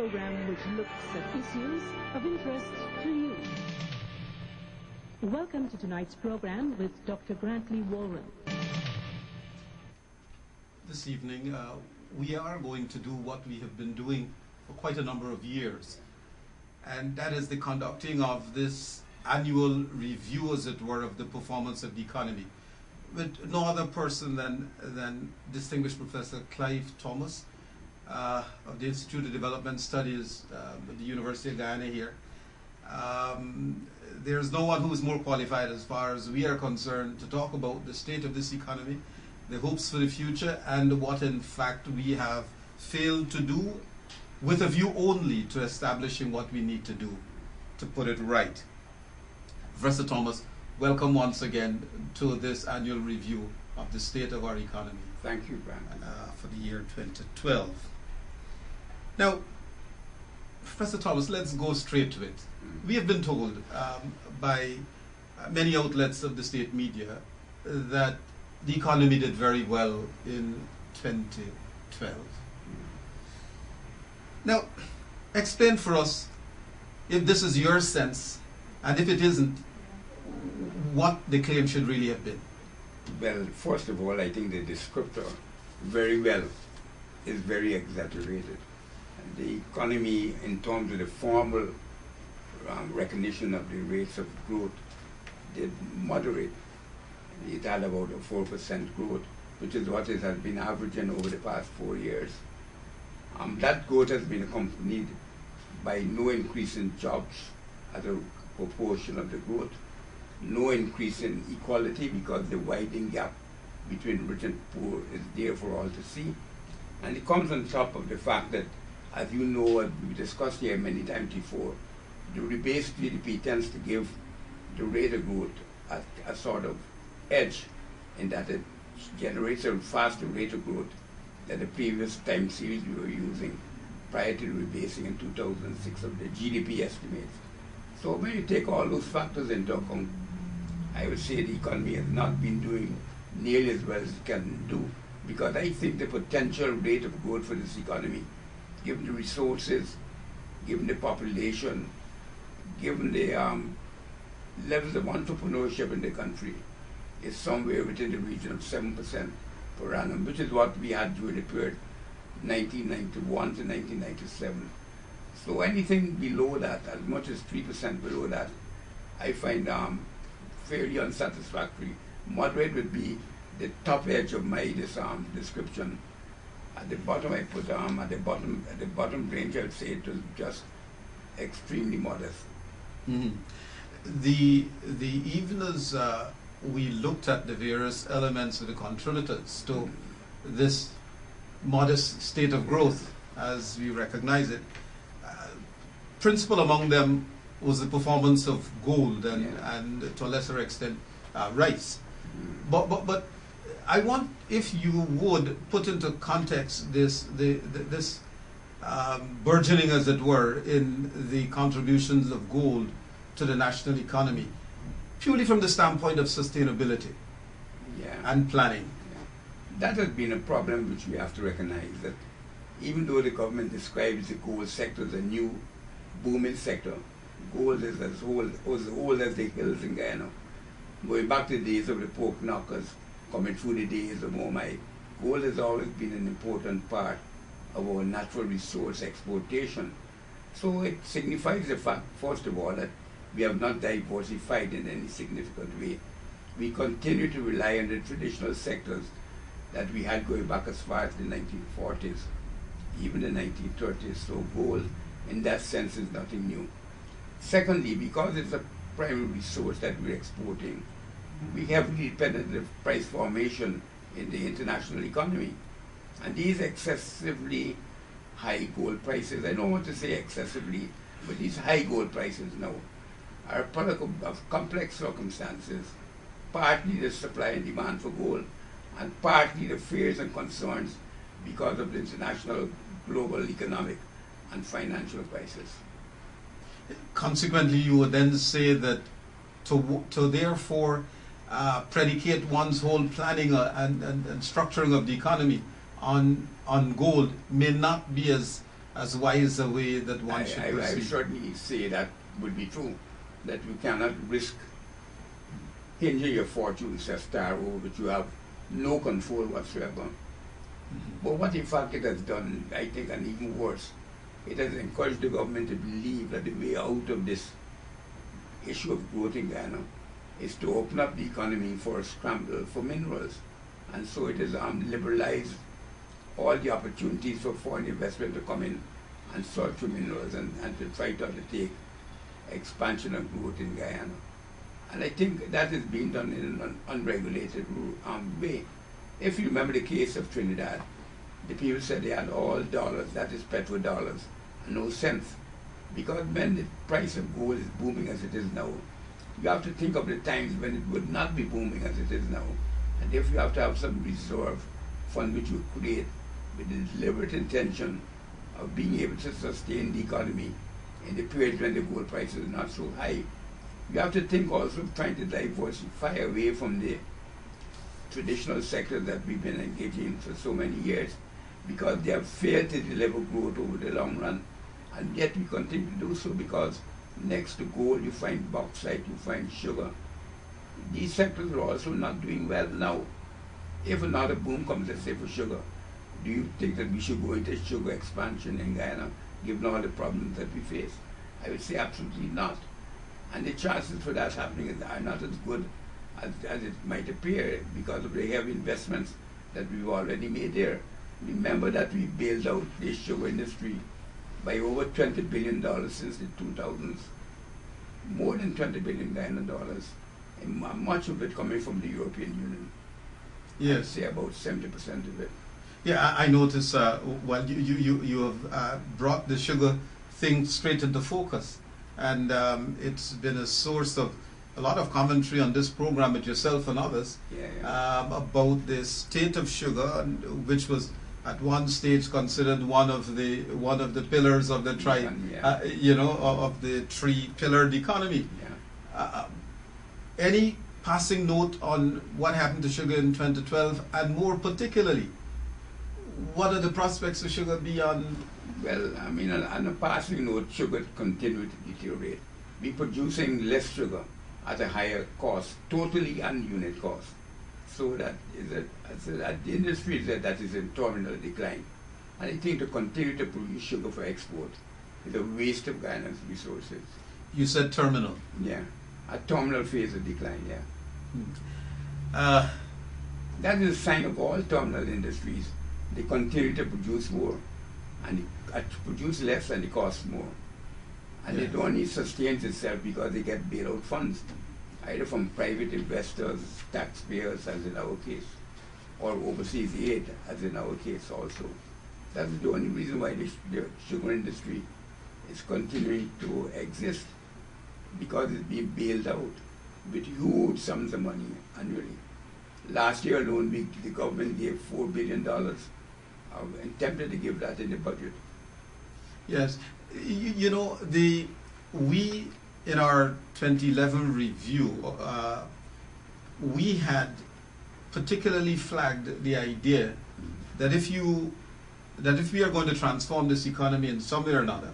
program which looks at issues of interest to you. Welcome to tonight's program with Dr. Grantley Walren. This evening, we are going to do what we have been doing for quite a number of years, and that is the conducting of this annual review, as it were, of the performance of the economy, with no other person than distinguished Professor Clive Thomas of the Institute of Development Studies at the University of Guyana here. There's no one who is more qualified, as far as we are concerned, to talk about the state of this economy, the hopes for the future, and what in fact we have failed to do, with a view only to establishing what we need to do to put it right. Professor Thomas, welcome once again to this annual review of the state of our economy. Thank you, Brandon. For the year 2012. Now, Professor Thomas, let's go straight to it. We have been told by many outlets of the state media that the economy did very well in 2012. Now, explain for us, if this is your sense, and if it isn't, what the claim should really have been. Well, first of all, I think the descriptor, very well, is very exaggerated. The economy, in terms of the formal recognition of the rates of growth, did moderate. It had about a 4% growth, which is what it has been averaging over the past 4 years. That growth has been accompanied by no increase in jobs as a proportion of the growth, no increase in equality because the widening gap between rich and poor is there for all to see. And it comes on top of the fact that, as you know, as we discussed here many times before, the rebased GDP tends to give the rate of growth a sort of edge in that it generates a faster rate of growth than the previous time series we were using prior to the rebasing in 2006 of the GDP estimates. So when you take all those factors into account, I would say the economy has not been doing nearly as well as it can do, because I think the potential rate of growth for this economy, given the resources, given the population, given the levels of entrepreneurship in the country, is somewhere within the region of 7% per annum, which is what we had during the period 1991 to 1997. So anything below that, as much as 3% below that, I find fairly unsatisfactory. Moderate would be the top edge of my description. At the bottom, I put at the bottom range, I would say it was just extremely modest. Mm-hmm. Even as we looked at the various elements of the contributors to this modest state of growth, as we recognize it, principal among them was the performance of gold and to a lesser extent rice. But I want, if you would, put into context this burgeoning, as it were, in the contributions of gold to the national economy, purely from the standpoint of sustainability and planning. That has been a problem which we have to recognize, that even though the government describes the gold sector as a new booming sector, gold is as old as the hills in Guyana. Going back to the days of the pork knockers, coming through the days of Omai, gold has always been an important part of our natural resource exploitation. So it signifies the fact, first of all, that we have not diversified in any significant way. We continue to rely on the traditional sectors that we had going back as far as the 1940s, even the 1930s. So gold, in that sense, is nothing new. Secondly, because it's a primary resource that we're exporting, we heavily depend on the price formation in the international economy. And these excessively high gold prices, I don't want to say excessively, but these high gold prices now are a product of complex circumstances, partly the supply and demand for gold, and partly the fears and concerns because of the international global economic and financial crisis. Consequently, you would then say that to therefore predicate one's whole planning and structuring of the economy on gold may not be as as wise a way that one should I proceed? certainly say that would be true, that you cannot risk hinging your fortunes as star over which you have no control whatsoever. But what in fact it has done, I think, and even worse, it has encouraged the government to believe that the way out of this issue of growth in Guyana is to open up the economy for a scramble for minerals. And so it has liberalized all the opportunities for foreign investment to come in and search for minerals and to try to undertake expansion and growth in Guyana. And I think that is being done in an unregulated way. If you remember the case of Trinidad, the people said they had all dollars, that is petrodollars, and no cents. Because when the price of gold is booming as it is now, you have to think of the times when it would not be booming as it is now. And if you have to have some reserve fund which you create with the deliberate intention of being able to sustain the economy in the period when the gold price is not so high, you have to think also of trying to diversify away from the traditional sectors that we've been engaging in for so many years, because they have failed to deliver growth over the long run. And yet we continue to do so because next to gold you find bauxite, you find sugar. These sectors are also not doing well now. If another boom comes, let's say, for sugar, do you think that we should go into sugar expansion in Guyana, given all the problems that we face? I would say absolutely not. And the chances for that happening are not as good as it might appear because of the heavy investments that we've already made there. Remember that we bailed out the sugar industry by over $20 billion since the 2000s. More than 20 billion Guyana dollars, and much of it coming from the European Union. Yes. I'd say about 70% of it. Yeah, I notice, well, you have brought the sugar thing straight into focus. And it's been a source of a lot of commentary on this program with yourself and others about the state of sugar, which was at one stage considered one of the pillars of the of the three-pillared economy. Yeah. Any passing note on what happened to sugar in 2012, and more particularly, what are the prospects of sugar beyond? Well, I mean, on a passing note, sugar continued to deteriorate. We're producing less sugar at a higher cost, totally on unit cost. So that the industry said that is in terminal decline. And I think to continue to produce sugar for export is a waste of Guyana's resources. You said terminal. Yeah, a terminal phase of decline, yeah. That is a sign of all terminal industries. They continue to produce more and produce less and it costs more. And it only sustains itself because they get bailout funds, either from private investors, taxpayers, as in our case, or overseas aid, as in our case also. That's the only reason why the sugar industry is continuing to exist, because it's being bailed out with huge sums of money annually. Last year alone, the government gave $4 billion, and attempted to give that in the budget. Yes, you know, we in our 2011 review, we had particularly flagged the idea that if we are going to transform this economy in some way or another,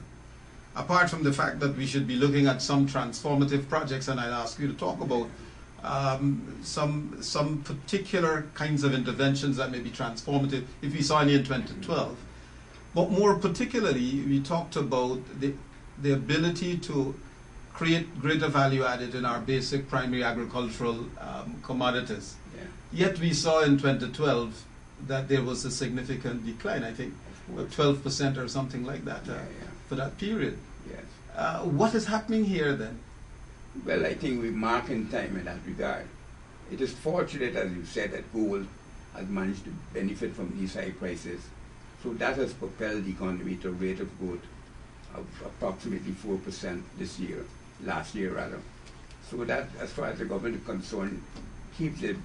apart from the fact that we should be looking at some transformative projects, and I'll ask you to talk about some particular kinds of interventions that may be transformative, if we saw any in 2012. But more particularly, we talked about the ability to create greater value added in our basic primary agricultural commodities. Yeah. Yet we saw in 2012 that there was a significant decline, I think 12% or something like that for that period. Yes. What is happening here then? Well, I think we're marking time in that regard. It is fortunate, as you said, that gold has managed to benefit from these high prices. So that has propelled the economy to a rate of growth of approximately 4% this year, last year rather. So that, as far as the government is concerned, keeps the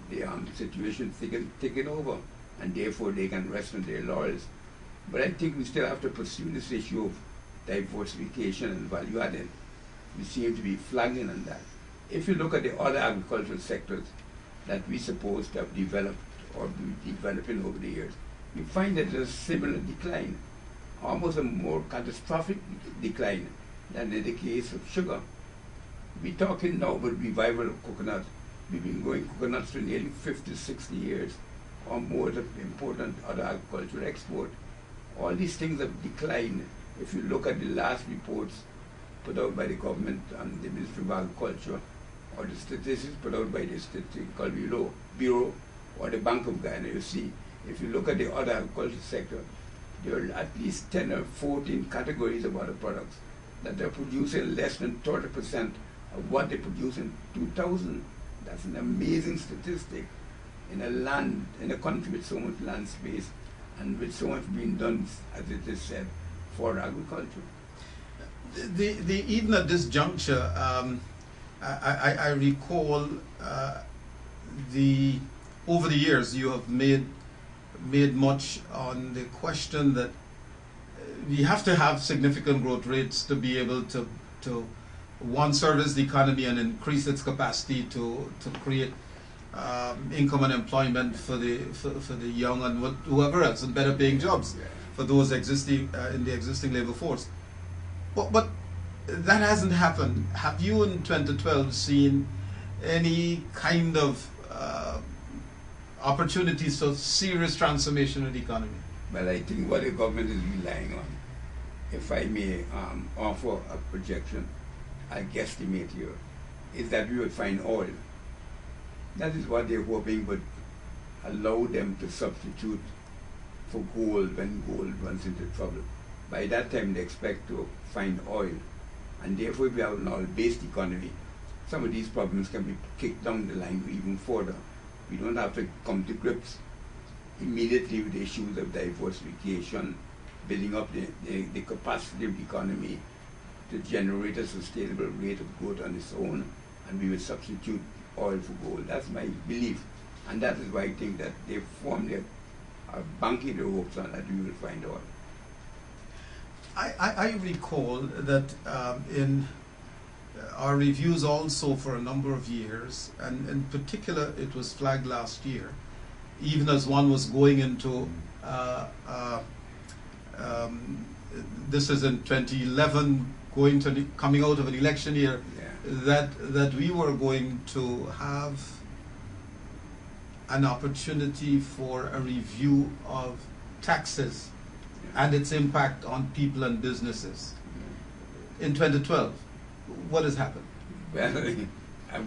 situation taken over, and therefore they can rest on their laurels. But I think we still have to pursue this issue of diversification and value added. We seem to be flagging on that. If you look at the other agricultural sectors that we suppose to have developed or be developing over the years, you find that there's a similar decline. almost a more catastrophic decline than in the case of sugar. We're talking now about revival of coconut. We've been growing coconuts for nearly 50, 60 years, or more to important other agricultural export. All these things have declined. If you look at the last reports put out by the government and the Ministry of Agriculture, or the statistics put out by the Statistical Bureau or the Bank of Guyana, you see, if you look at the other agricultural sector, there are at least 10 or 14 categories of other products that they're producing less than 30% of what they produced in 2000. That's an amazing statistic in a country with so much land space and with so much being done, as it is said, for agriculture. Even at this juncture, I recall over the years you have made much on the question that we have to have significant growth rates to be able to service the economy and increase its capacity to create income and employment for the young and whoever else, and better paying jobs for those existing in the existing labor force. But that hasn't happened. Have you in 2012 seen any kind of opportunities for serious transformation of the economy? Well, I think what the government is relying on, if I may offer a projection, I guesstimate here, is that we would find oil. That is what they're hoping would allow them to substitute for gold when gold runs into trouble. By that time, they expect to find oil. And therefore, if we have an oil-based economy, some of these problems can be kicked down the line even further. We don't have to come to grips immediately with the issues of diversification, building up the capacity of the economy to generate a sustainable rate of growth on its own, and we will substitute oil for gold. That's my belief. And that is why I think that they are banking their hopes on that we will find oil. I recall that in our reviews also for a number of years, and in particular it was flagged last year, even as one was going into, this is in 2011, coming out of an election year, that we were going to have an opportunity for a review of taxes and its impact on people and businesses. In 2012, what has happened? Well,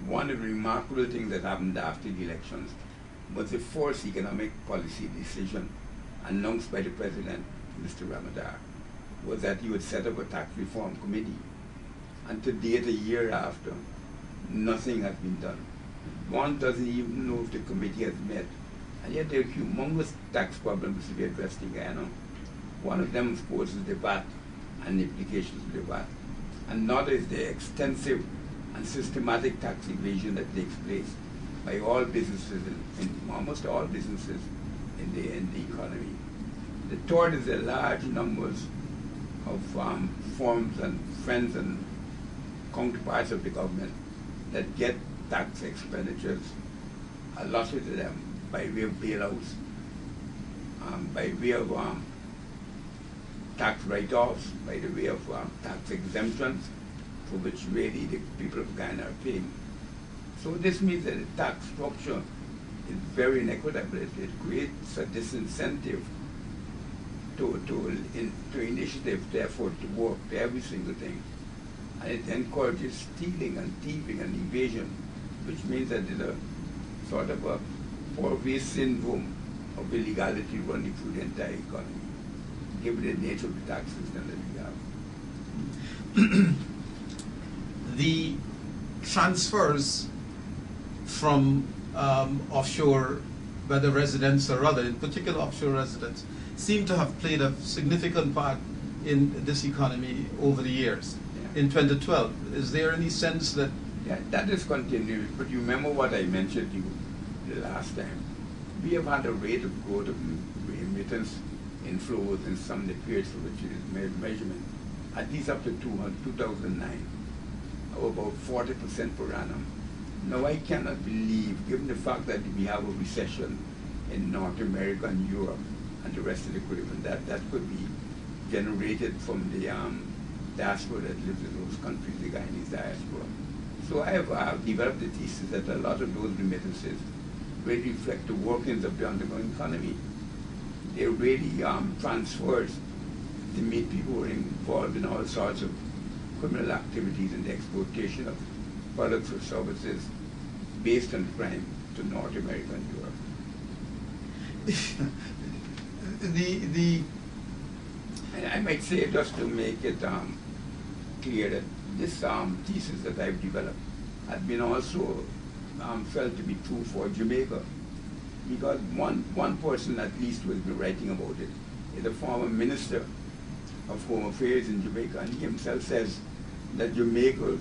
one of the remarkable things that happened after the elections was the first economic policy decision announced by the President, Mr. Ramadar, was that he would set up a tax reform committee. And to date, a year after, nothing has been done. One doesn't even know if the committee has met. And yet there are humongous tax problems to be addressed in Guyana. One of them, of course, is the VAT and the implications of the VAT. Another is the extensive and systematic tax evasion that takes place by all businesses, in almost all businesses in the economy. The third is the large numbers of firms and friends and counterparts of the government that get tax expenditures allotted to them by way of bailouts, by way of tax write-offs, by the way of tax exemptions, for which really the people of Guyana are paying. So this means that the tax structure is very inequitable. It creates a disincentive to initiative, therefore to work, to every single thing. And it encourages stealing and thieving and evasion, which means that there's a sort of a four-way syndrome of illegality running through the entire economy, given the nature of the tax system that we have. The transfers from offshore, whether residents or other, in particular offshore residents, seem to have played a significant part in this economy over the years. Yeah. In 2012, is there any sense that... Yeah, that is continuing, but you remember what I mentioned to you the last time. We have had a rate of growth of remittance inflows in some of the periods for which it is measurement, at least up to 2009, of about 40% per annum. Now I cannot believe, given the fact that we have a recession in North America and Europe and the rest of the Caribbean, that could be generated from the diaspora that lives in those countries, the Guyanese diaspora. So I have developed the thesis that a lot of those remittances really reflect the workings of the underground economy. They really transfers to meet people who are involved in all sorts of criminal activities and the exploitation of products or services based on crime to North America and Europe. And I might say, just to make it clear, that this thesis that I've developed has been also felt to be true for Jamaica, because one person at least who has been writing about it is a former minister of Home Affairs in Jamaica, and he himself says that Jamaica,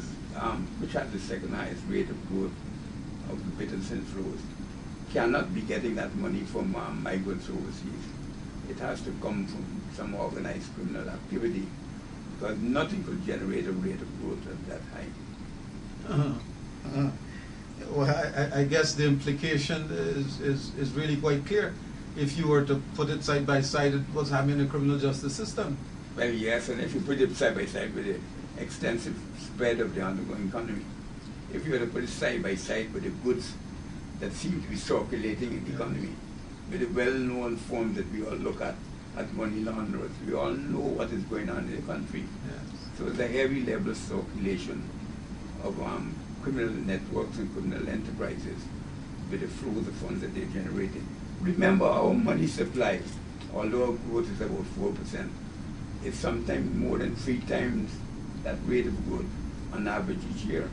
which has the second highest rate of growth of remittance inflows, cannot be getting that money from migrants overseas. It has to come from some organized criminal activity, because nothing could generate a rate of growth at that high. Well, I guess the implication is really quite clear. If you were to put it side by side, it was having a criminal justice system. Well, yes, and if you put it side by side with the extensive spread of the underground economy, if you were to put it side by side with the goods that seem to be circulating in the economy, with the well-known forms that we all look at money launderers, we all know what is going on in the country. Yes. So there's a heavy level of circulation of criminal networks and criminal enterprises with the flows of funds that they're generating. Remember, our money supply, although our growth is about 4%, is sometimes more than 3 times that rate of growth on average each year.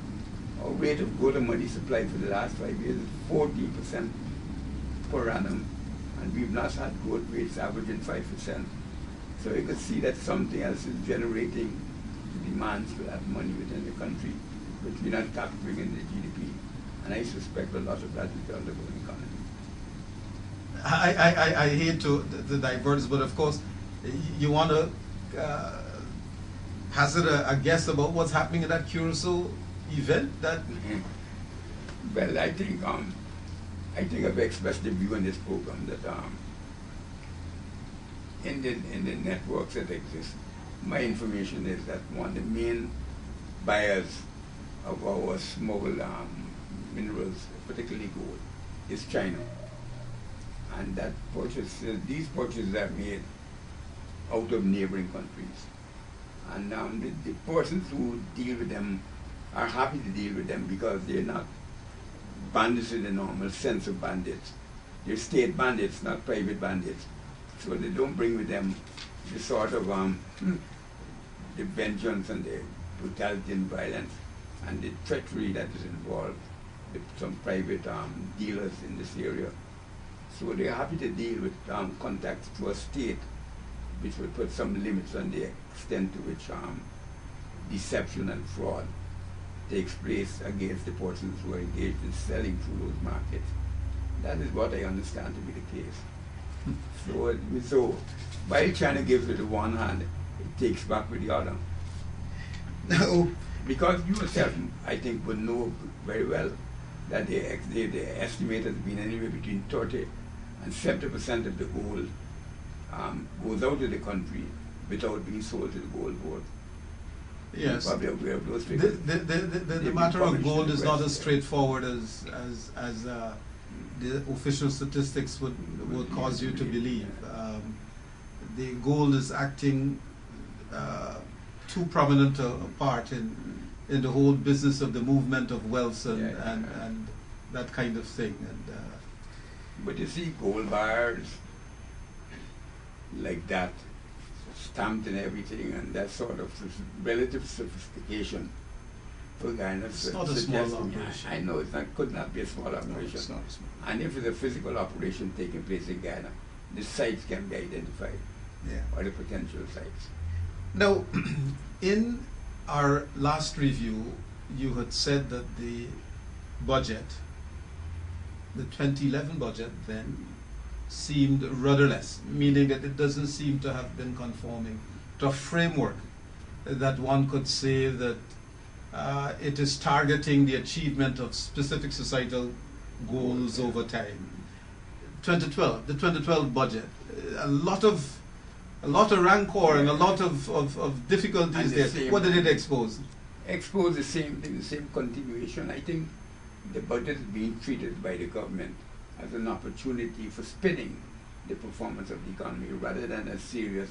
Our rate of growth of money supply for the last 5 years is 14% per annum, and we've not had growth rates averaging 5%. So you could see that something else is generating the demands for that money within the country, which we're not capturing in the GDP. And I suspect a lot of that is the undergoing economy. I hate to divert, but of course, you want to hazard a guess about what's happening at that Curacao event? That Well, I think I've expressed the view in this program that in the networks that exist, my information is that one of the main buyers of our smuggled minerals, particularly gold, is China. And that these purchases are made out of neighboring countries. And the persons who deal with them are happy to deal with them because they're not bandits in the normal sense of bandits. They're state bandits, not private bandits. So they don't bring with them the sort of the vengeance and the brutality and violence and the treachery that is involved with some private dealers in this area. So they're happy to deal with contacts to a state which will put some limits on the extent to which deception and fraud takes place against the persons who are engaged in selling through those markets. That is what I understand to be the case. So while China gives with the one hand, it takes back with the other. no. Because you yourself, I think, would know very well that the estimate has been anywhere between 30 and 70% of the gold goes out of the country without being sold to the gold board. Yes. You're probably aware of those figures. The matter of gold is not as straightforward as the official statistics would cause you to believe. The gold is acting too prominent a part in the whole business of the movement of wealth and that kind of thing. And but you see gold bars like that, stamped and everything, and that sort of relative sophistication for Guyana. It's not a small operation. I know could not be a small operation. No, it's not a small. And if it's a physical operation taking place in Guyana, the sites can be identified, or the potential sites. Now, in our last review, you had said that the budget, the 2011 budget then, seemed rudderless, meaning that it doesn't seem to have been conforming to a framework that one could say that it is targeting the achievement of specific societal goals over time. The 2012 budget, a lot of a lot of rancor and a Yeah. lot of difficulties And the there. same- What did it expose? Expose the same thing, the same continuation. I think the budget is being treated by the government as an opportunity for spinning the performance of the economy rather than a serious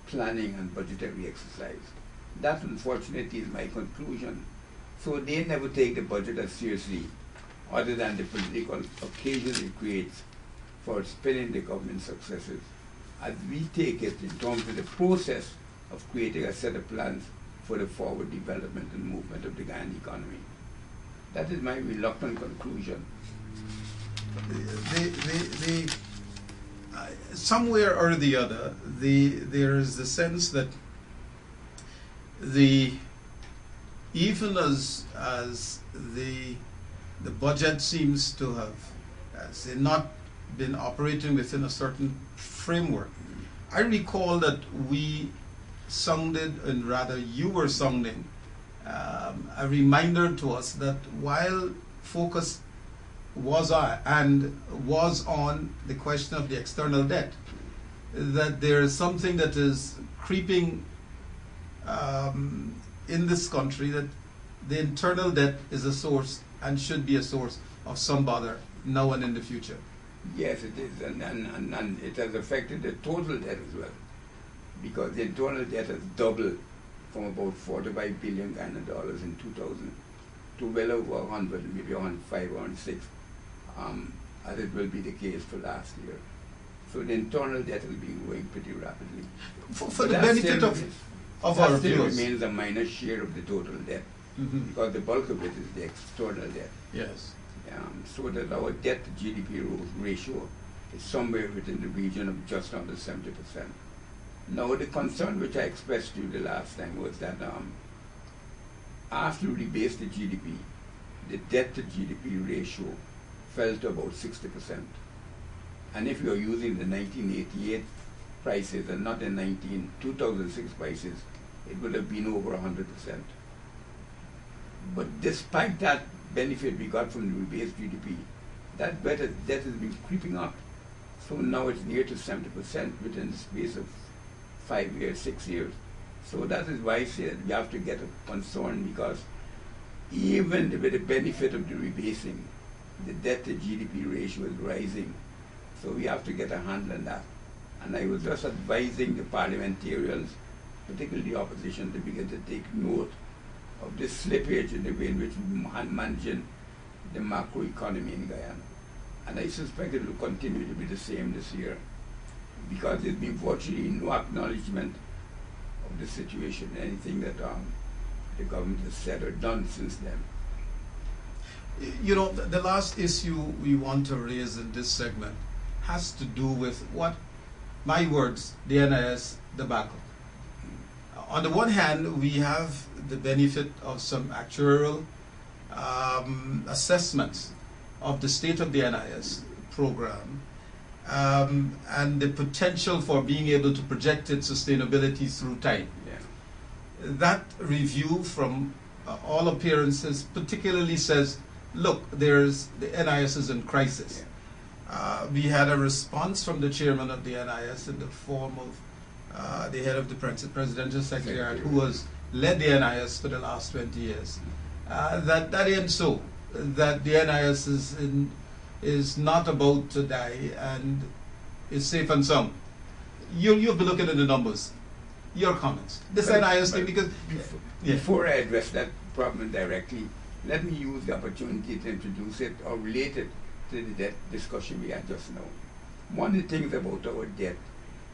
planning and budgetary exercise. That, unfortunately, is my conclusion. So they never take the budget as seriously, other than the political occasion it creates for spinning the government's successes, as we take it in terms of the process of creating a set of plans for the forward development and movement of the Guyana economy. That is my reluctant conclusion. Somewhere or the other, there is the sense that even as the budget seems to have, say, not been operating within a certain framework. I recall that we sounded, and rather you were sounding, a reminder to us that while focus was on the question of the external debt, that there is something that is creeping in this country, that the internal debt is a source and should be a source of some bother now and in the future. Yes, it is, and it has affected the total debt as well, because the internal debt has doubled from about 45 billion Ghana dollars in 2000 to well over 100, maybe 105 or 106, as it will be the case for last year. So the internal debt has been growing pretty rapidly. For But the that benefit still of that our still viewers. remains a minor share of the total debt, Mhm. because the bulk of it is the external debt. Yes. So that our debt to GDP ratio is somewhere within the region of just under 70%. Now, the concern which I expressed to you the last time was that after we rebased the GDP, the debt to GDP ratio fell to about 60%. And if you are using the 1988 prices and not the 2006 prices, it would have been over 100%. But despite that benefit we got from the rebased GDP, that debt has been creeping up. So now it's near to 70% within the space of 5 years, 6 years. So that is why I say that we have to get concerned, because even with the benefit of the rebasing, the debt to GDP ratio is rising. So we have to get a handle on that. And I was just advising the parliamentarians, particularly the opposition, to begin to take note of this slippage in the way in which we're managing the macroeconomy in Guyana. And I suspect it will continue to be the same this year, because there's been virtually no acknowledgement of the situation, anything that the government has said or done since then. You know, the last issue we want to raise in this segment has to do with what, my words, the NIS debacle. On the one hand, we have the benefit of some actuarial assessments of the state of the NIS program and the potential for being able to project its sustainability through time. Yeah. That review, from all appearances, particularly says, look, the NIS is in crisis. Yeah. We had a response from the chairman of the NIS in the form of the head of the presidential secretariat, who has led the NIS for the last 20 years. That ain't so. That the NIS is not about to die and is safe and sound. You'll be looking at the numbers. Your comments. This NIS thing, because Before I address that problem directly, let me use the opportunity to introduce it or relate it to the debt discussion we had just now. One of the things about our debt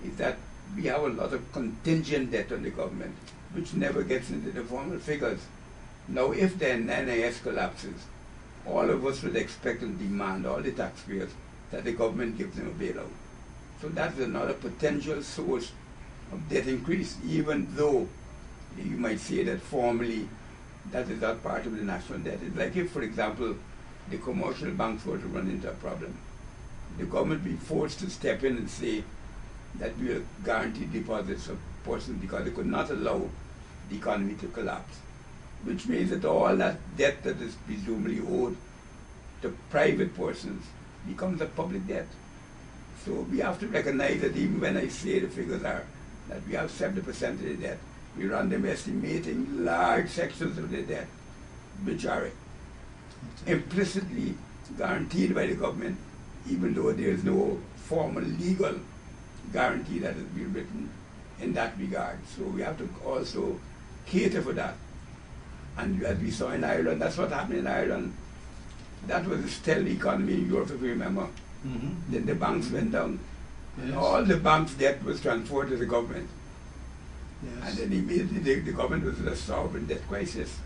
is that we have a lot of contingent debt on the government, which never gets into the formal figures. Now, if the NIS collapses, all of us would expect and demand, all the taxpayers, that the government gives them a bailout. So that's another potential source of debt increase, even though you might say that formally that is not part of the national debt. It's like if, for example, the commercial banks were to run into a problem, the government be forced to step in and say that we will guarantee deposits of persons because they could not allow the economy to collapse, which means that all that debt that is presumably owed to private persons becomes a public debt. So we have to recognize that even when I say the figures are that we have 70% of the debt. We are underestimating large sections of the debt, which are implicitly guaranteed by the government, even though there is no formal legal guarantee that has been written in that regard. So we have to also cater for that. And as we saw in Ireland, that's what happened in Ireland. That was a steady economy in Europe, if you remember. Then the banks went down. Yes. And all the banks' debt was transferred to the government. Yes. And then immediately the government was in a sovereign debt crisis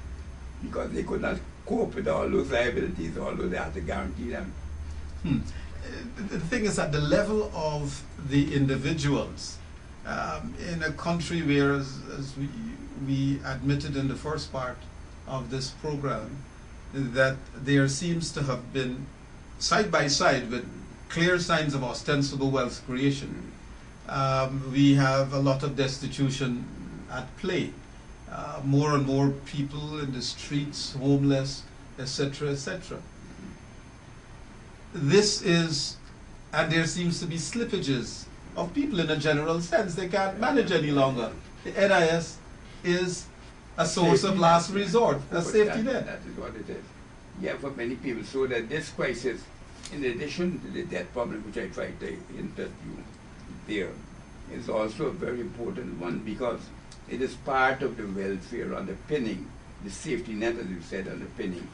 because they could not cope with all those liabilities, although they had to guarantee them. The thing is, at the level of the individuals, in a country where, as we admitted in the first part of this program, that there seems to have been, side by side with clear signs of ostensible wealth creation, we have a lot of destitution at play. More and more people in the streets, homeless, etc., etc. This is, and there seems to be slippages of people in a general sense. They can't manage any longer. The NIS is a source of last resort, a safety net. That is what it is. Yeah, for many people. So that this crisis, in addition to the debt problem, which I tried to interview there, is also a very important one because it is part of the welfare underpinning, the safety net, as you said, underpinning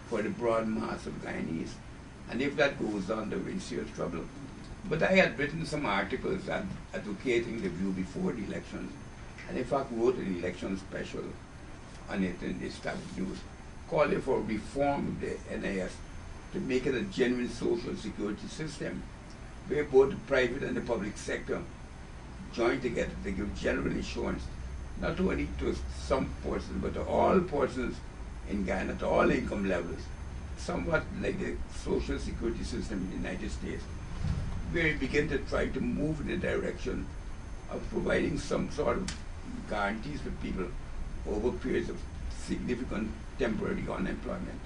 for the broad mass of Guyanese. And if that goes on, they're in serious trouble. But I had written some articles advocating the view before the elections, and in fact wrote an election special on it in the established news, calling for reform of the NIS to make it a genuine social security system where both the private and the public sector join together to give general insurance, not only to some portions, but to all portions in Guyana, to all income levels, somewhat like the social security system in the United States, where we begin to try to move in the direction of providing some sort of guarantees for people over periods of significant temporary unemployment.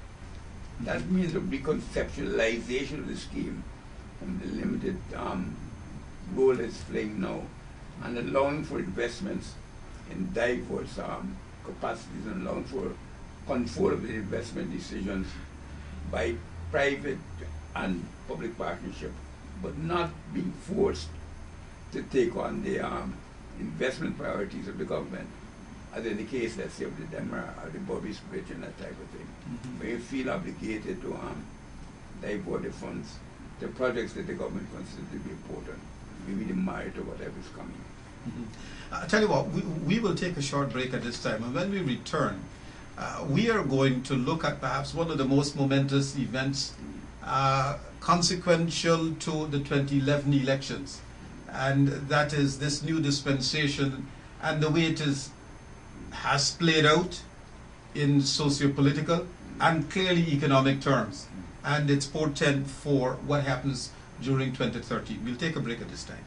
That means a reconceptualization of the scheme from the limited role it's playing now, and allowing for investments in diverse capacities and allowing for control of the investment decisions by private and public partnership, but not being forced to take on the investment priorities of the government, as in the case, let's say, of the Demar or the Bobby's Bridge and that type of thing, where you feel obligated to divert the funds to projects that the government considers to be important, maybe the merit or whatever is coming. I tell you what, we will take a short break at this time, and when we return, we are going to look at perhaps one of the most momentous events consequential to the 2011 elections, and that is this new dispensation and the way it has played out in socio-political and clearly economic terms, and its portent for what happens during 2013. We'll take a break at this time.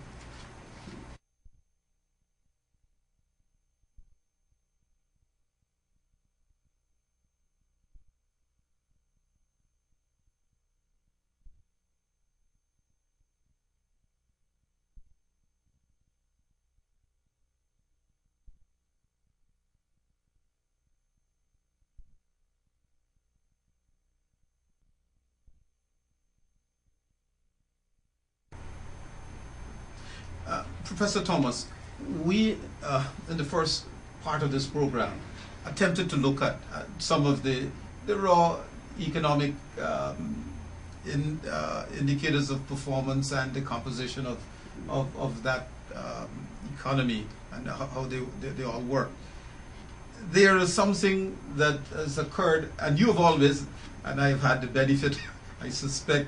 Professor Thomas, we, in the first part of this program, attempted to look at some of the raw economic indicators of performance and the composition of that economy and how they all work. There is something that has occurred, and you have always, and I've had the benefit, I suspect,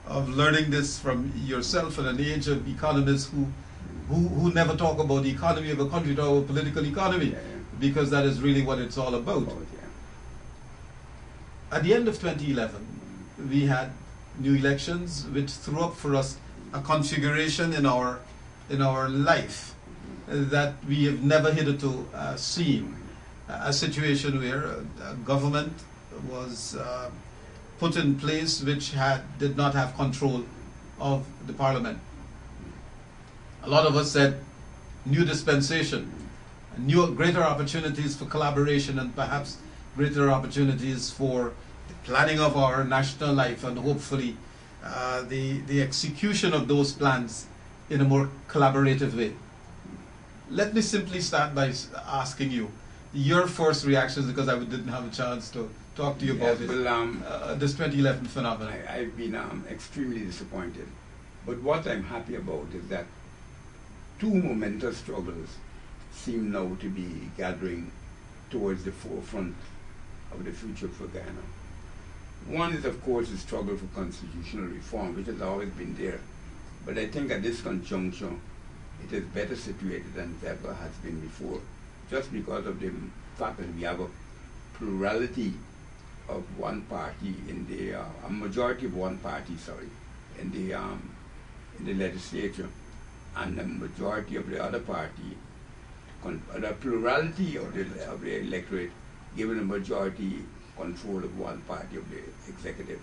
of learning this from yourself in an age of economists who never talk about the economy of a country, talk about political economy, because that is really what it's all about. At the end of 2011, we had new elections, which threw up for us a configuration in our life that we have never hitherto seen. A situation where a government was put in place which did not have control of the parliament. A lot of us said new dispensation, new, greater opportunities for collaboration, and perhaps greater opportunities for the planning of our national life, and hopefully the execution of those plans in a more collaborative way. Let me simply start by asking you your first reactions, because I didn't have a chance to talk to you about it. Well, this 2011 phenomenon. I've been extremely disappointed. But what I'm happy about is that two momentous struggles seem now to be gathering towards the forefront of the future for Guyana. One is, of course, the struggle for constitutional reform, which has always been there. But I think at this conjuncture, it is better situated than it ever has been before, just because of the fact that we have a plurality of one party in the, a majority of one party, sorry, in the legislature, and the majority of the other party, the plurality of the electorate, given a majority control of one party of the executive.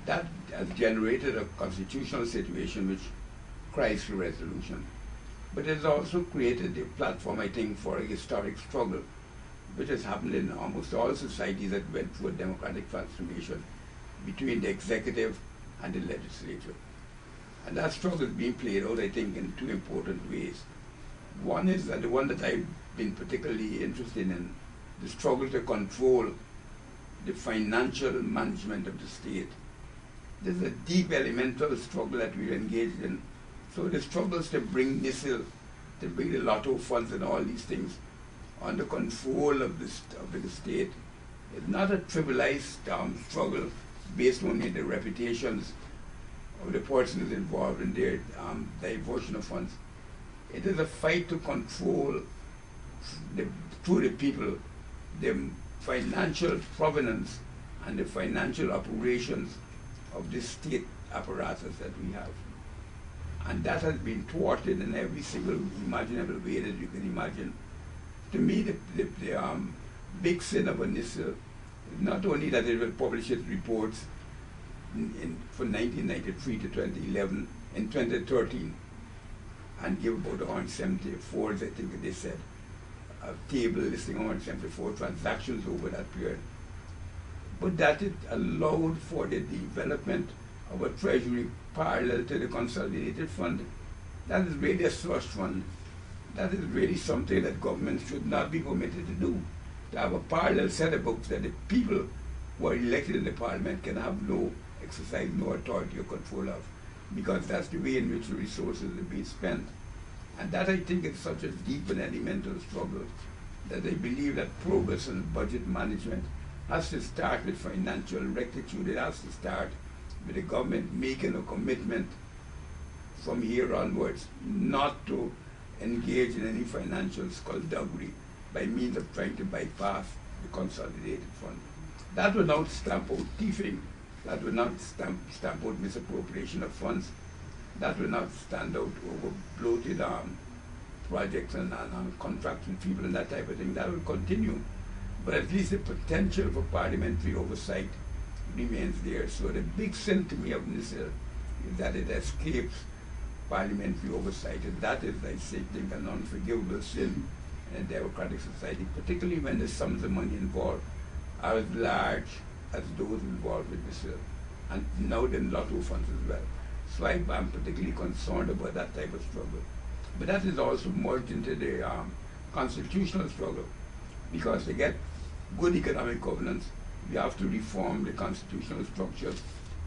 That has generated a constitutional situation which cries for resolution. But it has also created a platform, I think, for a historic struggle, which has happened in almost all societies that went through a democratic transformation between the executive and the legislature. And that struggle is being played out, I think, in two important ways. One is that the one that I've been particularly interested in, the struggle to control the financial management of the state. There's a deep elemental struggle that we're engaged in. So the struggles to bring NISIL, to bring the lotto funds and all these things under control of the state is not a trivialized struggle based only on the reputations of the persons involved in their diversion of funds. It is a fight to control through the people the financial provenance and the financial operations of this state apparatus that we have. And that has been thwarted in every single imaginable way that you can imagine. To me, the big sin of NISIL is not only that it will publish its reports from 1993 to 2011 in 2013 and give about 174, I think they said, a table listing 174 transactions over that period. But that it allowed for the development of a treasury parallel to the consolidated fund. That is really a slush fund. That is really something that government should not be permitted to do. To have a parallel set of books that the people who are elected in the parliament can have exercise no authority or control of, because that's the way in which the resources are being spent. And that, I think, is such a deep and elemental struggle that I believe that progress in budget management has to start with financial rectitude. It has to start with the government making a commitment from here onwards not to engage in any financial skullduggery by means of trying to bypass the consolidated fund. That will not stamp out thieving. That will not stamp out misappropriation of funds. That will not stand out over bloated projects and contracts with people and that type of thing. That will continue. But at least the potential for parliamentary oversight remains there. So the big sin to me of NISIL is that it escapes parliamentary oversight, and that is, I think, an unforgivable sin in a democratic society, particularly when the sums of money involved are as large as those involved with NISIL, and now the lotto funds as well. So I'm particularly concerned about that type of struggle. But that is also merged into the constitutional struggle, because to get good economic governance, we have to reform the constitutional structures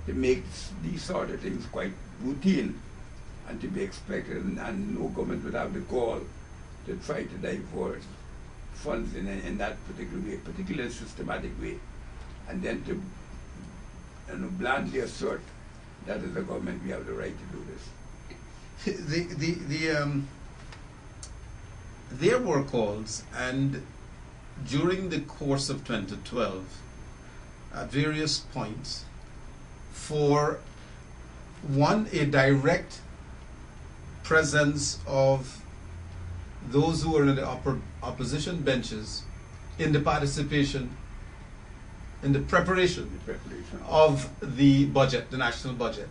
to make these sort of things quite routine and to be expected, and no government would have the gall to try to divert funds in that particular way, particularly systematic way, and then to blandly assert that as a government we have the right to do this. There were calls, and during the course of 2012, at various points, for a direct presence of those who were in the opposition benches in the participation, in the preparation of the budget, the national budget.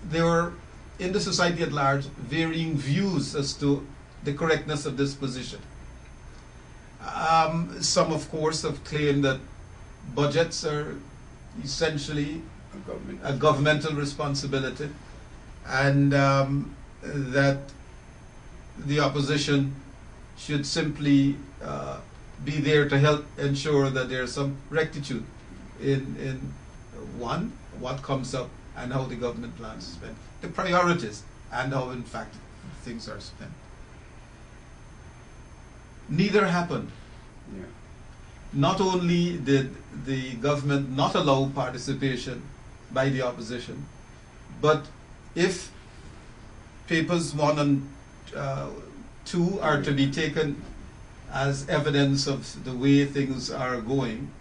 There were in the society at large, varying views as to the correctness of this position. Some, of course, have claimed that budgets are essentially a governmental responsibility, and that the opposition should simply be there to help ensure that there's some rectitude in one, what comes up and how the government plans to spend, the priorities, and how in fact things are spent. Neither happened. Yeah. Not only did the government not allow participation by the opposition, but if papers 1 and 2 are to be taken as evidence of the way things are going,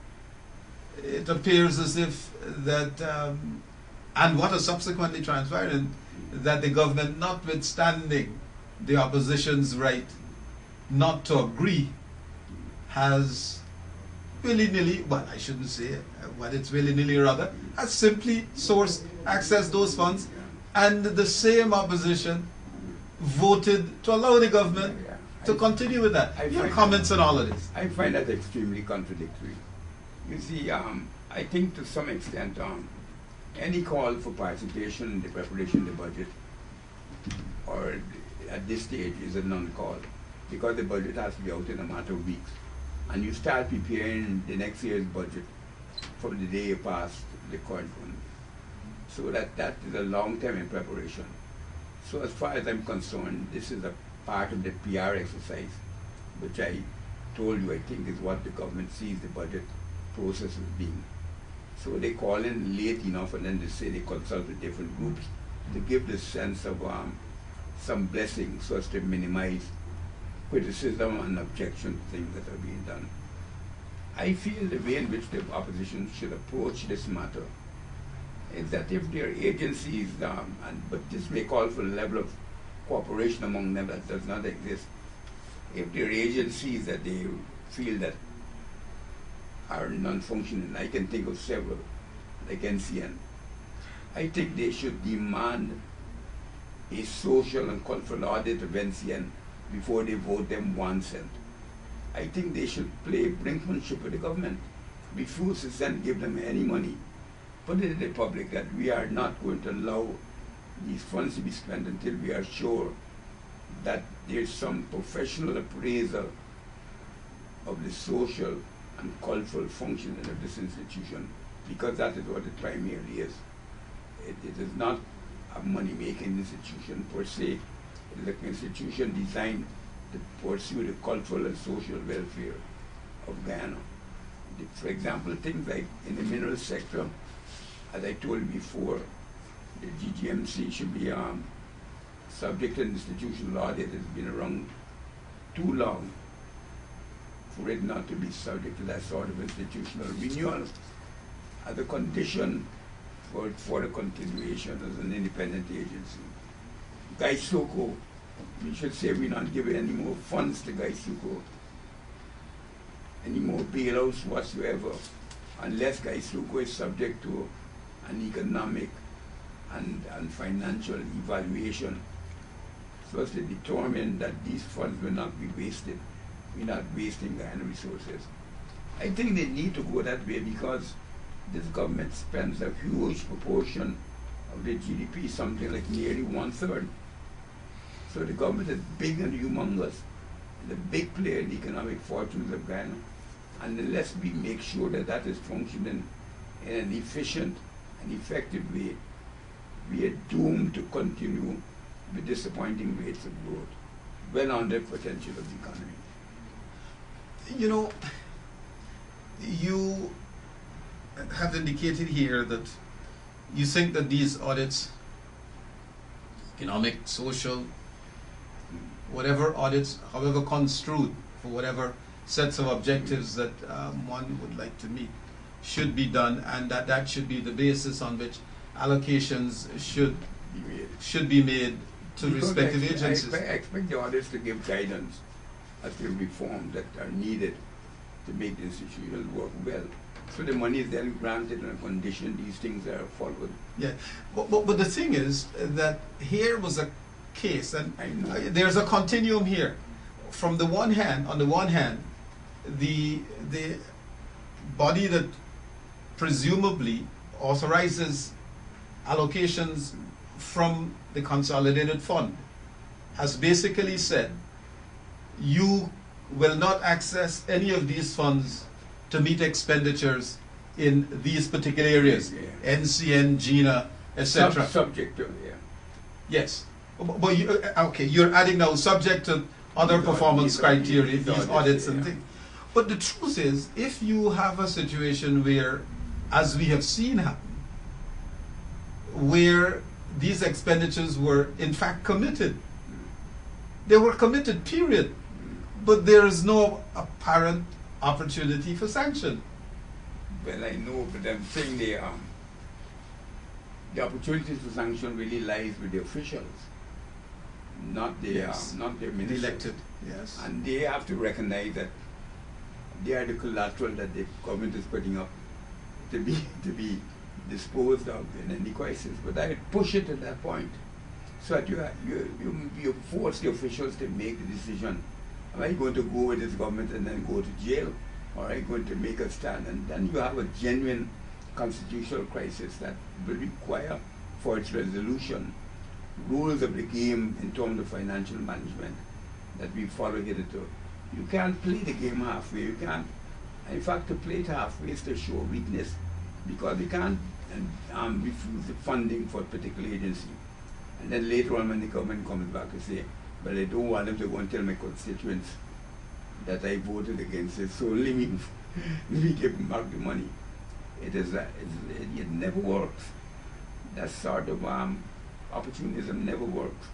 it appears as if that, and what has subsequently transpired, that the government, notwithstanding the opposition's right not to agree, has willy-nilly, well, I shouldn't say what it's willy-nilly, rather, has simply accessed those funds, and the same opposition voted to allow the government to continue with that. Your comments on all of this? I find that extremely contradictory. You see, I think to some extent, any call for participation in the preparation of the budget, or at this stage, is a non-call, because the budget has to be out in a matter of weeks. And you start preparing the next year's budget from the day you pass the current one. So that is a long time in preparation. So as far as I'm concerned, this is a part of the PR exercise, which I told you I think is what the government sees the budget process as being. So they call in late enough, and then they say they consult with different groups to give this sense of some blessing so as to minimize criticism and objection to things that are being done. I feel the way in which the opposition should approach this matter is that if their agencies, but this may call for a level of cooperation among them that does not exist, if their agencies that they feel that are non-functioning, I can think of several, like NCN, I think they should demand a social and cultural audit of NCN before they vote them 1 cent. I think they should play brinkmanship with the government, refuse to give them any money, put it in the public that we are not going to allow these funds to be spent until we are sure that there's some professional appraisal of the social and cultural functioning of this institution, because that is what it primarily is. It is not a money-making institution per se. It is an institution designed to pursue the cultural and social welfare of Guyana. For example, things like in the mineral sector, as I told you before, the GGMC should be subject to institutional audit. It's been around too long for it not to be subject to that sort of institutional renewal as a condition for the continuation as an independent agency. Gaisuko, we should say we're not giving any more funds to Gaisuko, any more bailouts whatsoever, unless Gaisuko is subject to an economic and financial evaluation so as to determine that these funds will not be wasted. We're not wasting Guyana resources. I think they need to go that way because this government spends a huge proportion of the GDP, something like nearly 1/3. So the government is big and humongous. It's a big player in the economic fortunes of Guyana. And unless we make sure that that is functioning in an efficient and effective way, we are doomed to continue with disappointing rates of growth, well under potential of the economy. You know, you have indicated here that you think that these audits, economic, social, whatever audits, however construed, for whatever sets of objectives that one would like to meet, should be done, and that should be the basis on which allocations should be made to Because respective agencies. I expect the audits to give guidance as to reforms that are needed to make the institution work well. So the money is then granted on a condition these things are followed. Yeah, but the thing is that here was a case, and I know. there's a continuum here. From the one hand, on the one hand, the body that presumably authorizes allocations from the consolidated fund has basically said, you will not access any of these funds to meet expenditures in these particular areas, Yeah. NCN, GINA, etc. Subject to, yeah. Yes, but you, okay, you're adding now subject to other These performance audits, criteria, these these audits, audits and yeah. things. But the truth is, if you have a situation where, as we have seen happen, where these expenditures were in fact committed, they were committed, period, but there is no apparent opportunity for sanction. Well, I know, but I'm saying the opportunities for sanction really lies with the officials, not the Yes. not the The ministers. elected, yes. And they have to recognize that they are the collateral that the government is putting up to be disposed of in any crisis. But I would push it to that point, so that you force the officials to make the decision. Am I going to go with this government and then go to jail, or am I going to make a stand? And then you have a genuine constitutional crisis that will require, for its resolution, rules of the game in terms of financial management that we follow hitherto. You can't play the game halfway. You can't. In fact, to play it halfway is to show weakness, because you can't refuse the funding for a particular agency, and then later on when the government comes back and say, but I don't want them to go and tell my constituents that I voted against it, so let me give them back the money. It never works. That sort of opportunism never works.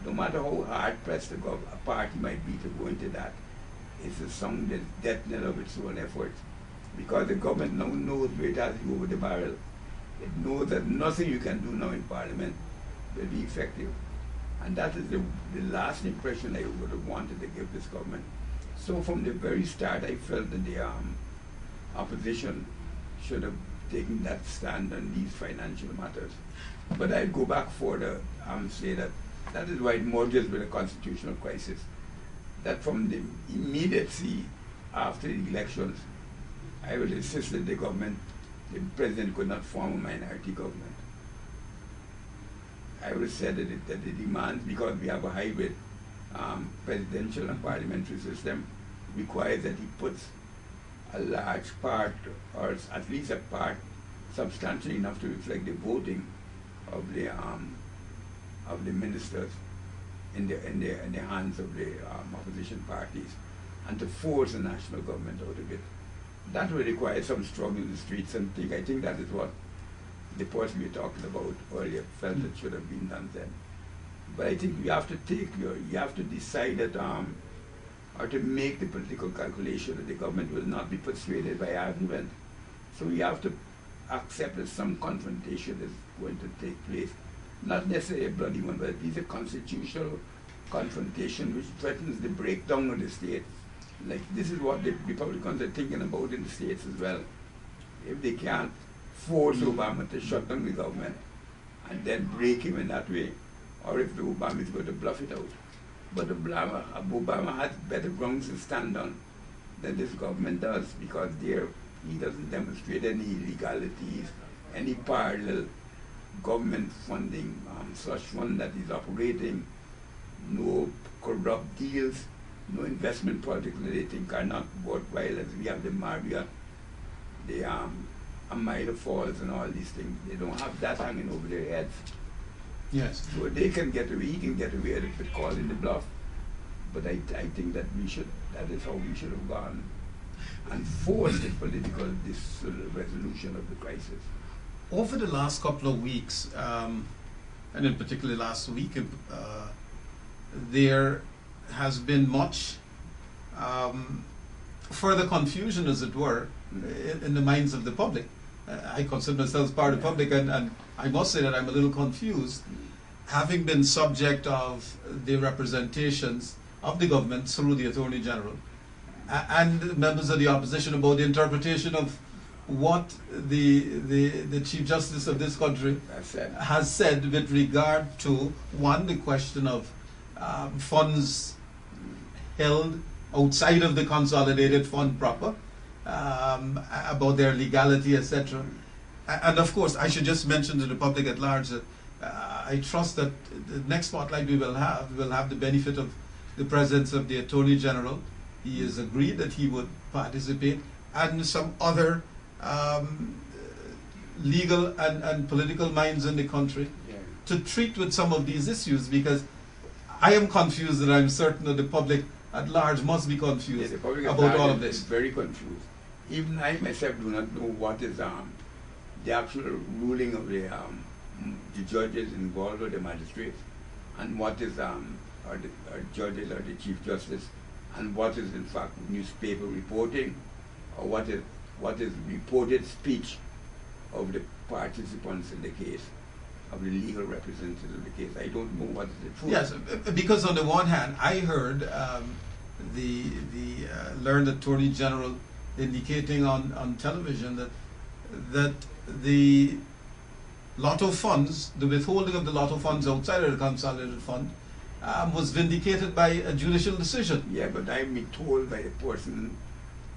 No matter how hard pressed a party might be to go into that, it's a song that's death knell of its own efforts, because the government now knows where it has you over the barrel. It knows that nothing you can do now in Parliament will be effective. And that is the last impression I would have wanted to give this government. So from the very start, I felt that the opposition should have taken that stand on these financial matters. But I'd go back further and say that that is why it merges with a constitutional crisis. That from the immediacy after the elections, I would insist that the president could not form a minority government. I would have said that the demands, because we have a hybrid presidential and parliamentary system, requires that he puts a large part, or at least a part, substantial enough to reflect the voting of the ministers in the hands of the opposition parties, and to force a national government out of it. That will require some struggle in the streets, and I think that is what the person we were talking about earlier felt it should have been done then. But I think you have to decide that, or to make the political calculation that the government will not be persuaded by argument. So we have to accept that some confrontation is going to take place. Not necessarily a bloody one, but at least a constitutional confrontation which threatens the breakdown of the state. Like, this is what the Republicans are thinking about in the States as well. If they can't force Obama to shut down the government and then break him in that way, or if the Obama is going to bluff it out. But Obama has better grounds to stand on than this government does, because there he doesn't demonstrate any illegalities, any parallel government funding, slush fund that is operating, no corrupt deals, no investment projects that they think are not worthwhile, as we have the Marriott, the Amida Falls and all these things. They don't have that hanging over their heads. Yes. So they can get away, he can get away with calling the bluff. But I think that that is how we should have gone and forced the political resolution of the crisis. Over the last couple of weeks, and in particular last week, there has been much further confusion, as it were, in the minds of the public. I consider myself part of the public, and I must say that I'm a little confused, having been subject of the representations of the government through the Attorney General and members of the opposition about the interpretation of what the Chief Justice of this country That's it. has said with regard to, one, the question of funds held outside of the consolidated fund proper, about their legality, etc. And of course, I should just mention to the public at large that I trust that the next spotlight we will have the benefit of the presence of the Attorney General. He has agreed that he would participate, and some other legal and political minds in the country to treat with some of these issues, because I am confused, and I'm certain that the public at large must be confused The public at about large all of is this. very confused. Even I myself do not know what is the actual ruling of the judges involved or the magistrates, and what is or judges or the Chief Justice, and what is in fact newspaper reporting, or what is reported speech of the participants in the case, of the legal representatives of the case. I don't know what is the truth. Yes, because on the one hand, I heard the learned Attorney General indicating on television that the lotto funds, the withholding of the lotto funds outside of the consolidated fund, was vindicated by a judicial decision. Yeah, but I've been told by the person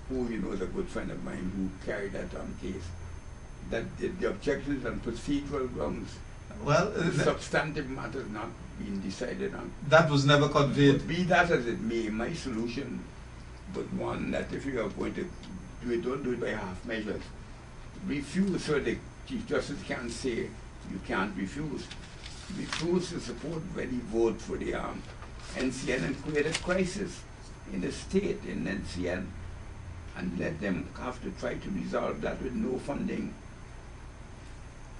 who is a good friend of mine who carried that case, that the objections on procedural grounds, Well, the substantive matters not being decided on. that was never conveyed. But be that as it may, my solution was one that if you are going to do it, don't do it by half measures. Refuse, so the Chief Justice can't say you can't refuse. Refuse to support when he vote for the NCN and create a crisis in the state, in NCN, and let them have to try to resolve that with no funding.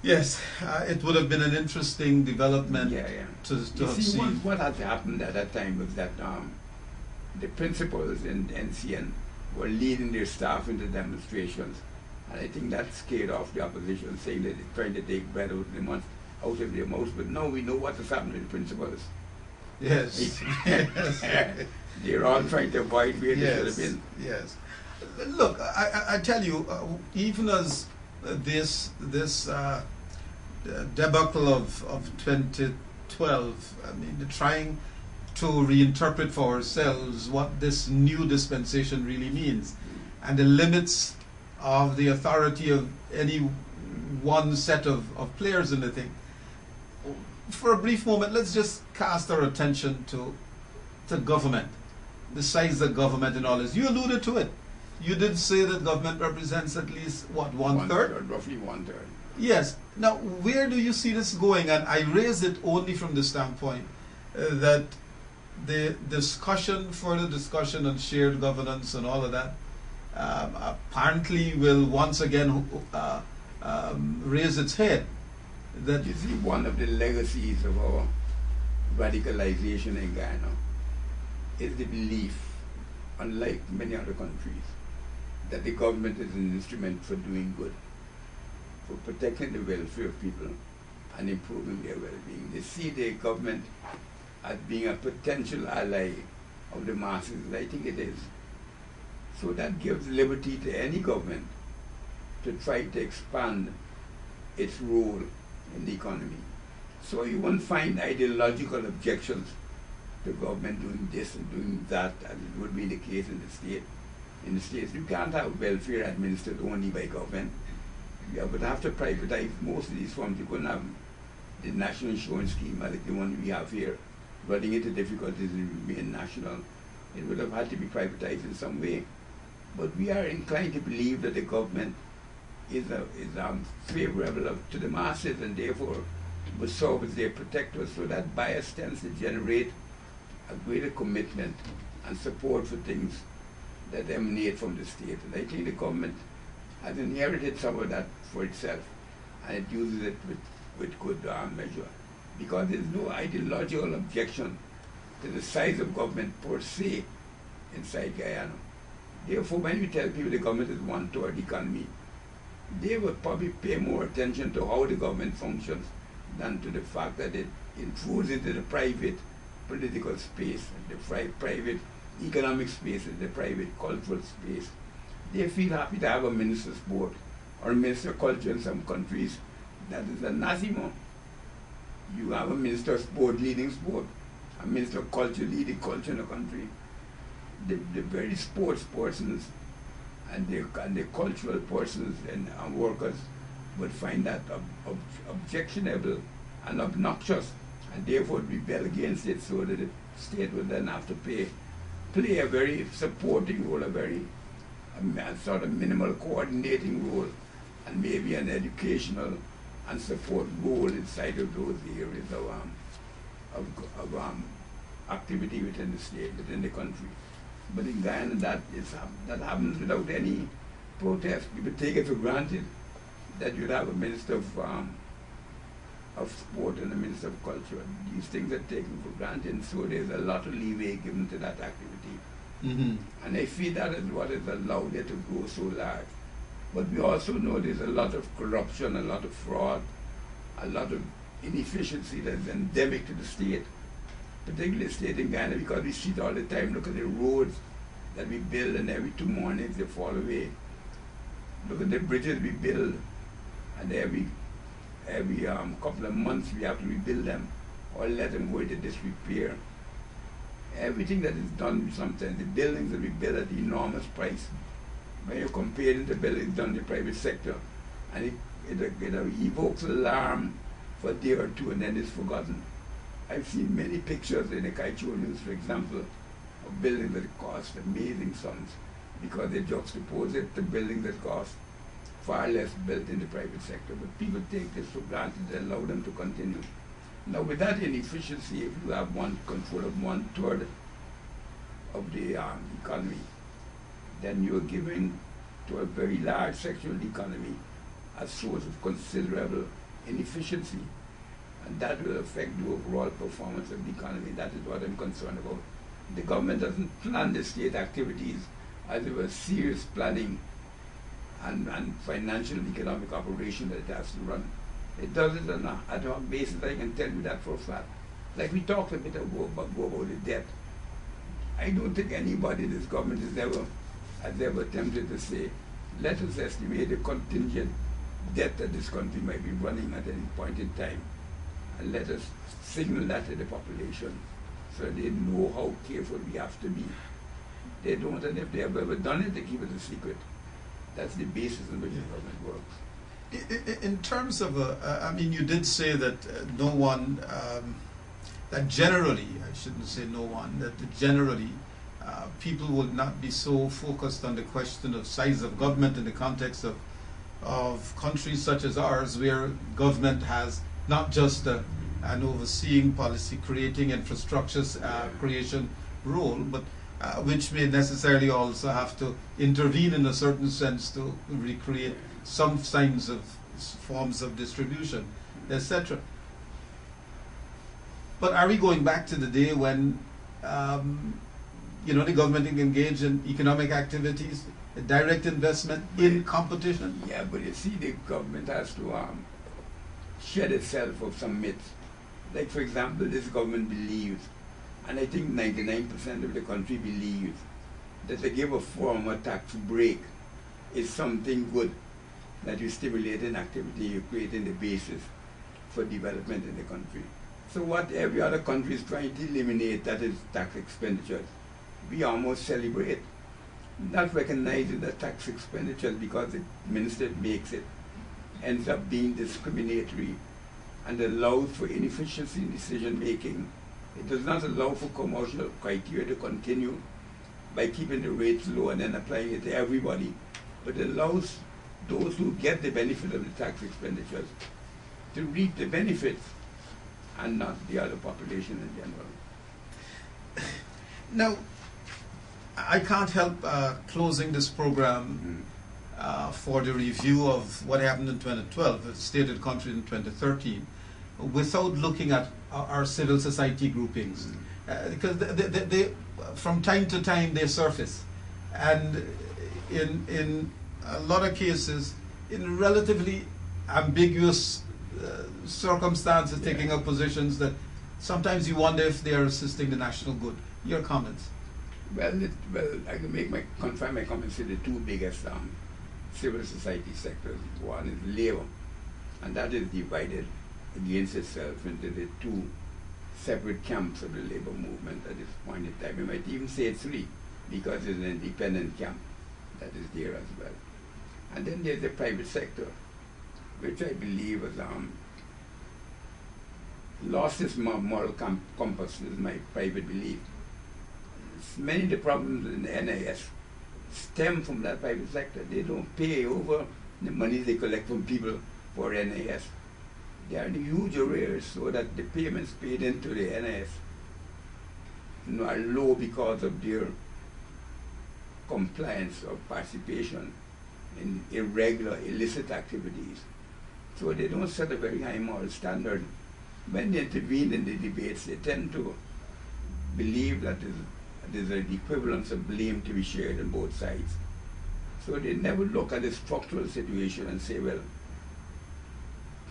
Yes, it would have been an interesting development Yeah. to You have see, seen. what had happened at that time was that the principals in NCN were leading their staff into demonstrations, and I think that scared off the opposition, saying that they're trying to take bread out of their mouths. But now we know what has happened with the principals. Yes. Yes. They're all trying to avoid where they should have Yes. been. Yes. Look, I tell you, even as this debacle of 2012, I mean, the trying to reinterpret for ourselves what this new dispensation really means, and the limits of the authority of any one set of players in the thing. For a brief moment, let's just cast our attention to government, the size of government and all this. You alluded to it. You did say that government represents at least, what, one-third? Roughly one-third. Yes. Now, where do you see this going? And I raise it only from the standpoint that the further discussion on shared governance and all of that, apparently will once again raise its head. That You see, one of the legacies of our radicalization in Guyana is the belief, unlike many other countries, that the government is an instrument for doing good, for protecting the welfare of people and improving their well-being. They see the government as being a potential ally of the masses. I think it is. So that gives liberty to any government to try to expand its role in the economy. So you won't find ideological objections to government doing this and doing that, as it would be the case in the state. In the States, you can't have welfare administered only by government. You would have to privatize most of these firms. You couldn't have the national insurance scheme like the one we have here, running into difficulties and remain national. It would have had to be privatized in some way. But we are inclined to believe that the government is favorable to the masses, and therefore will serve as their protectors. So that bias tends to generate a greater commitment and support for things that emanate from the state. And I think the government has inherited some of that for itself, and it uses it with good measure. Because there's no ideological objection to the size of government per se inside Guyana. Therefore, when we tell people the government is one-third economy, they will probably pay more attention to how the government functions than to the fact that it intrudes into the private political space, the private economic space, and the private cultural space. They feel happy to have a minister's board or a minister of culture in some countries, that is a Nazimo. You have a minister of sport leading sport, a minister of culture leading culture in the country. The very sports persons and the cultural persons and workers would find that objectionable and obnoxious, and therefore rebel against it, so that the state would then have to play a very supporting role, a sort of minimal coordinating role, and maybe an educational and support role inside of those areas of activity within the state, within the country. But in Guyana, that happens without any protest. People take it for granted that you'd have a minister of sport and a minister of culture. These things are taken for granted, and so there's a lot of leeway given to that activity. Mm-hmm. And I feel that is what has allowed it to grow so large. But we also know there's a lot of corruption, a lot of fraud, a lot of inefficiency that is endemic to the state, particularly the state in Guyana, because we see it all the time. Look at the roads that we build, and every 2 mornings they fall away. Look at the bridges we build, and every couple of months we have to rebuild them or let them go into disrepair. Everything that is done, sometimes the buildings that we build at enormous price, when you compare it to buildings done in the private sector, and it evokes alarm for a day or two and then it's forgotten. I've seen many pictures in the Kaichou News, for example, of buildings that cost amazing sums because they juxtapose it to buildings that cost far less built in the private sector. But people take this for granted and allow them to continue. Now, with that inefficiency, if you have control of 1/3 of the economy, then you're giving to a very large section of the economy a source of considerable inefficiency, and that will affect the overall performance of the economy. That is what I'm concerned about. The government doesn't plan the state activities as if a serious planning and financial and economic operation that it has to run. It does it on an ad hoc basis. I can tell you that for a fact. Like we talked a bit ago about the debt. I don't think anybody in this government has ever attempted to say, let us estimate the contingent debt that this country might be running at any point in time, and let us signal that to the population so they know how careful we have to be. They don't, and if they have ever done it, they keep it a secret. That's the basis on which the government works. In terms of, I mean, you did say that no one, that generally, I shouldn't say no one, that generally people would not be so focused on the question of size of government in the context of countries such as ours, where government has not just an overseeing policy creating infrastructures creation role, but which may necessarily also have to intervene in a certain sense to recreate some signs of forms of distribution, etc. But are we going back to the day when the government engaged in economic activities, direct investment in competition? Yeah, but you see, the government has to shed itself of some myths. Like, for example, this government believes, and I think 99% of the country believes, that to give a former tax break is something good, that you stimulate an activity, you're creating the basis for development in the country. So what every other country is trying to eliminate, that is tax expenditures, we almost celebrate, not recognizing that tax expenditures, because the minister makes it, ends up being discriminatory and allows for inefficiency in decision making. It does not allow for commercial criteria to continue by keeping the rates low and then applying it to everybody, but allows those who get the benefit of the tax expenditures to reap the benefits and not the other population in general. Now, I can't help closing this program for the review of what happened in 2012, the state of the country in 2013, without looking at our civil society groupings, because they, from time to time, they surface, and in a lot of cases, in relatively ambiguous circumstances, taking up positions that sometimes you wonder if they are assisting the national good. Your comments? Well, I can confine my comments to the two biggest civil society sectors. One is labor, and that is divided against itself into the two separate camps of the labor movement at this point in time. You might even say three, because it's an independent camp that is there as well. And then there's the private sector, which I believe has lost its moral compass, is my private belief. Many of the problems in the NIS stem from that private sector. They don't pay over the money they collect from people for NIS. They are in huge arrears, so that the payments paid into the NIS are low because of their compliance or participation in irregular, illicit activities. So they don't set a very high moral standard. When they intervene in the debates, they tend to believe that there's an equivalence of blame to be shared on both sides. So they never look at the structural situation and say, well,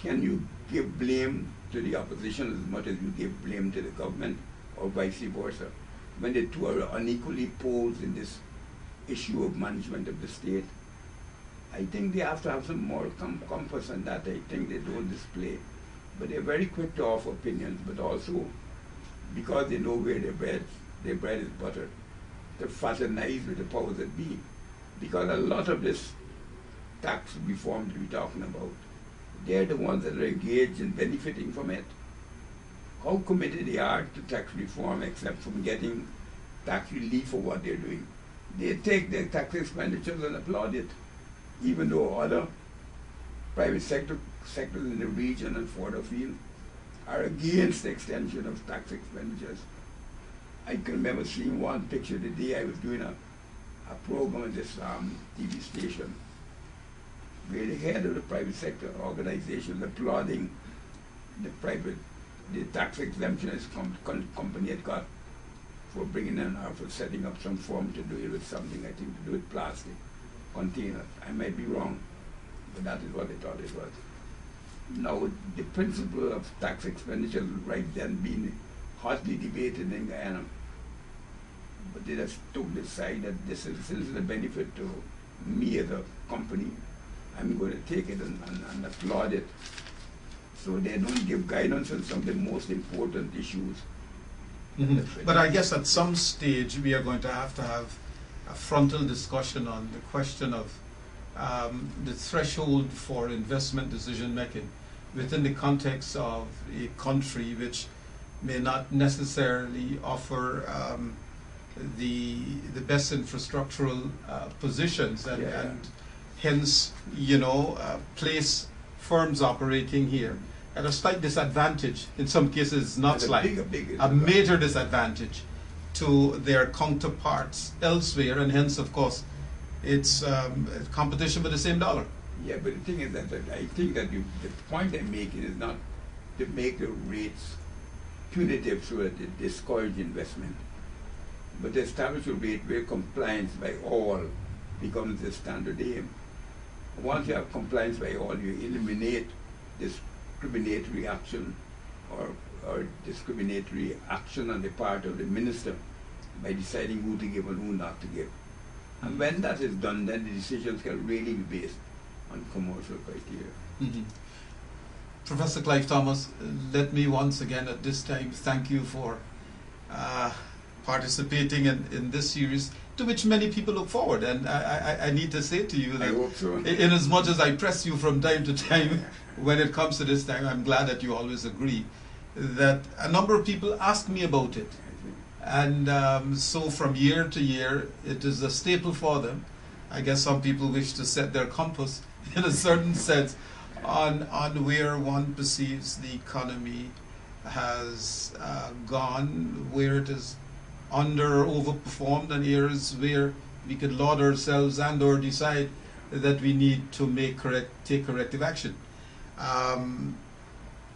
can you give blame to the opposition as much as you give blame to the government, or vice versa? When the two are unequally posed in this issue of management of the state, I think they have to have some moral compass, and that I think they don't display. But they're very quick to offer opinions, but also because they know where their bread is buttered, to fraternize with the powers that be. Because a lot of this tax reform that we're talking about, they're the ones that are engaged in benefiting from it. How committed they are to tax reform, except from getting tax relief for what they're doing. They take their tax expenditures and applaud it, even though other private sectors in the region and further afield are against the extension of tax expenditures. I can remember seeing one picture the day I was doing a program at this TV station, where the head of the private sector organization applauding the tax exemption this company had got for bringing in or for setting up some form to do it with something, I think to do with plastic containers. I might be wrong, but that is what they thought it was. Now, the principle of tax expenditures was right then being hotly debated in Guyana. But they just took the side that this is a benefit to me as a company. I'm going to take it and applaud it. So they don't give guidance on some of the most important issues. Mm-hmm. But I guess at some stage we are going to have a frontal discussion on the question of the threshold for investment decision making within the context of a country which may not necessarily offer the best infrastructural positions and hence, place firms operating here at a slight disadvantage, in some cases not slight, a major disadvantage to their counterparts elsewhere, and hence, of course, it's competition for the same dollar. Yeah, but the thing is that I think that the point I'm making is not to make the rates punitive so that it discourages investment, but to establish a rate where compliance by all becomes the standard aim. Once you have compliance by all, you eliminate discriminatory action or discriminatory action on the part of the minister by deciding who to give and who not to give. And when that is done, then the decisions can really be based on commercial criteria. Mm-hmm. Professor Clive Thomas, let me once again at this time thank you for participating in this series, to which many people look forward. And I need to say to you that I hope so. In as much as I press you from time to time, when it comes to this time, I'm glad that you always agree that a number of people ask me about it. And so from year to year, it is a staple for them. I guess some people wish to set their compass in a certain sense on where one perceives the economy has gone, where it is under or overperformed, and areas where we could laud ourselves and or decide that we need to take corrective action.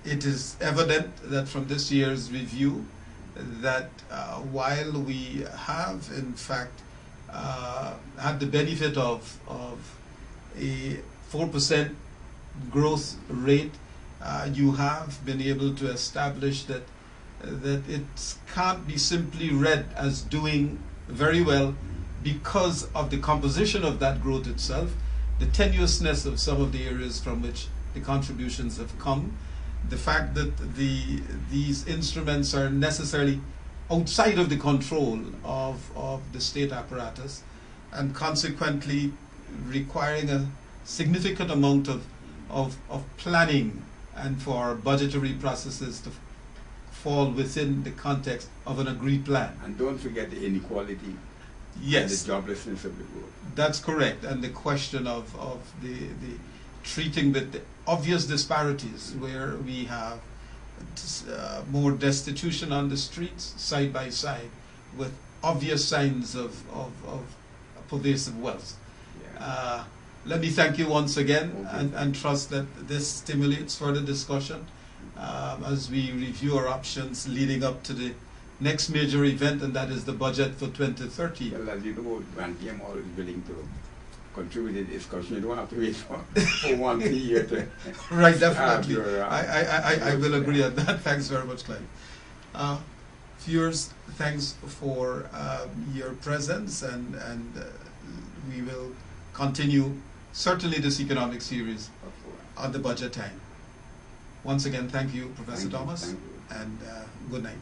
It is evident that from this year's review that while we have in fact had the benefit of a 4% growth rate, you have been able to establish that it can't be simply read as doing very well because of the composition of that growth itself. the tenuousness of some of the areas from which the contributions have come, the fact that these instruments are necessarily outside of the control of the state apparatus, and consequently requiring a significant amount of planning and for budgetary processes to fall within the context of an agreed plan. And don't forget the inequality. Yes. And the joblessness of the world. That's correct. And the question of the treating with the obvious disparities where we have more destitution on the streets side by side with obvious signs of pervasive wealth. Yeah. Let me thank you once again, Okay. and trust that this stimulates further discussion as we review our options leading up to the next major event, and that is the budget for 2030. Well, as you know, Van Tiem always willing to contribute to the discussion. You don't have to wait for 1 year to Right, definitely. Your, I will agree on that. Thanks very much, Clive. Viewers, thanks for your presence, and we will continue certainly this economic series on the budget time. Once again, thank you, Professor Thank you, Thomas, thank you. and good night.